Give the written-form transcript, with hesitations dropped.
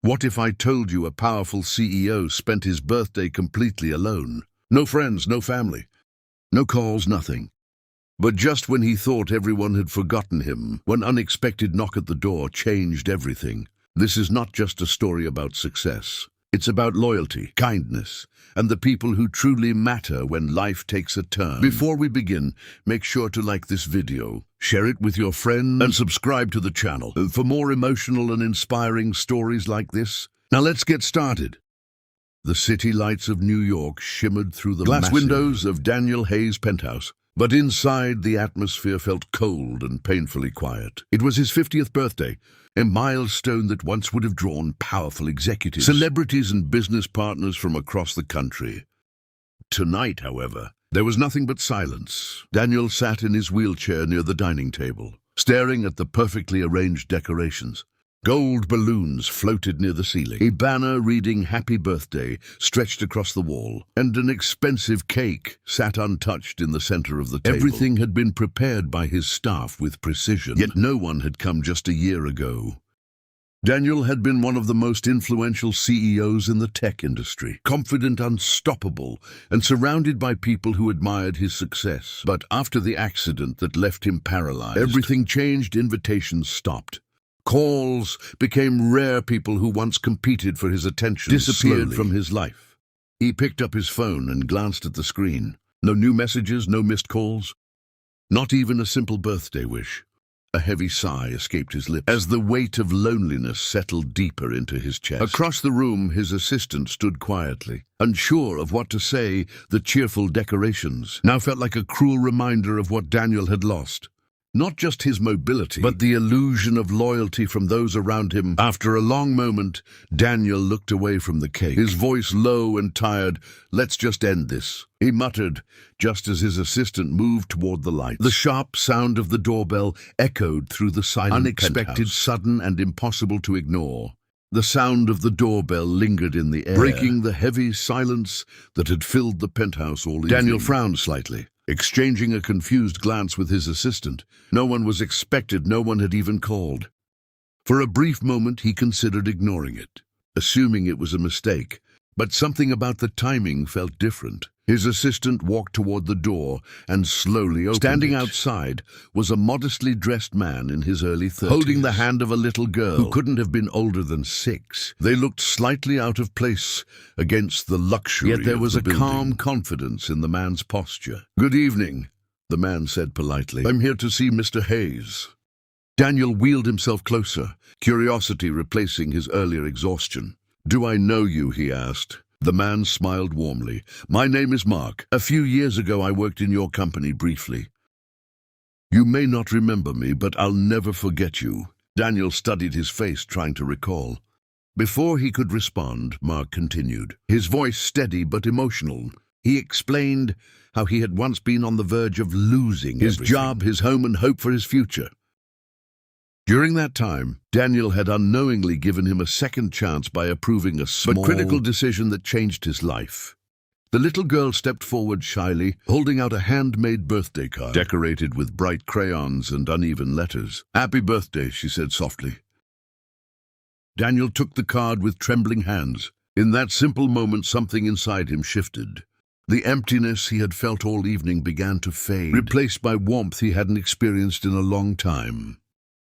What if I told you a powerful CEO spent his birthday completely alone? No friends, no family, no calls, nothing. But just when he thought everyone had forgotten him, one unexpected knock at the door changed everything. This is not just a story about success. It's about loyalty, kindness, and the people who truly matter when life takes a turn. Before we begin, make sure to like this video, share it with your friends, and subscribe to the channel for more emotional and inspiring stories like this. Now let's get started. The city lights of New York shimmered through the glass windows of Daniel Hayes' penthouse. But inside, the atmosphere felt cold and painfully quiet. It was his 50th birthday, a milestone that once would have drawn powerful executives, celebrities and business partners from across the country. Tonight, however, there was nothing but silence. Daniel sat in his wheelchair near the dining table, staring at the perfectly arranged decorations. Gold balloons floated near the ceiling. A banner reading "Happy Birthday" stretched across the wall, and an expensive cake sat untouched in the center of the table. Everything had been prepared by his staff with precision, yet no one had come just a year ago. Daniel had been one of the most influential CEOs in the tech industry, confident, unstoppable, and surrounded by people who admired his success. But after the accident that left him paralyzed, everything changed. Invitations stopped. Calls became rare. People who once competed for his attention disappeared from his life. He picked up his phone and glanced at the screen. No new messages, no missed calls. Not even a simple birthday wish. A heavy sigh escaped his lips as the weight of loneliness settled deeper into his chest. Across the room, his assistant stood quietly, unsure of what to say. The cheerful decorations now felt like a cruel reminder of what Daniel had lost. Not just his mobility, but the illusion of loyalty from those around him. After a long moment, Daniel looked away from the cake, his voice low and tired. "Let's just end this," he muttered, just as his assistant moved toward the lights. The sharp sound of the doorbell echoed through the silent unexpected, penthouse. Sudden, and impossible to ignore. The sound of the doorbell lingered in the air, breaking the heavy silence that had filled the penthouse all evening. Daniel frowned slightly, exchanging a confused glance with his assistant. No one was expected, no one had even called. For a brief moment, he considered ignoring it, assuming it was a mistake. But something about the timing felt different. His assistant walked toward the door and slowly opened it. Standing outside was a modestly dressed man in his early 30s, holding the hand of a little girl who couldn't have been older than 6. They looked slightly out of place against the luxury, yet there was a calm confidence in the man's posture. "Good evening," the man said politely. "I'm here to see Mr. Hayes." Daniel wheeled himself closer, curiosity replacing his earlier exhaustion. "Do I know you?" he asked. The man smiled warmly. "My name is Mark. A few years ago I worked in your company briefly. You may not remember me, but I'll never forget you." Daniel studied his face, trying to recall. Before he could respond, Mark continued, his voice steady but emotional. He explained how he had once been on the verge of losing his job, his home, and hope for his future. During that time, Daniel had unknowingly given him a second chance by approving a small but critical decision that changed his life. The little girl stepped forward shyly, holding out a handmade birthday card decorated with bright crayons and uneven letters. "Happy birthday," she said softly. Daniel took the card with trembling hands. In that simple moment, something inside him shifted. The emptiness he had felt all evening began to fade, replaced by warmth he hadn't experienced in a long time.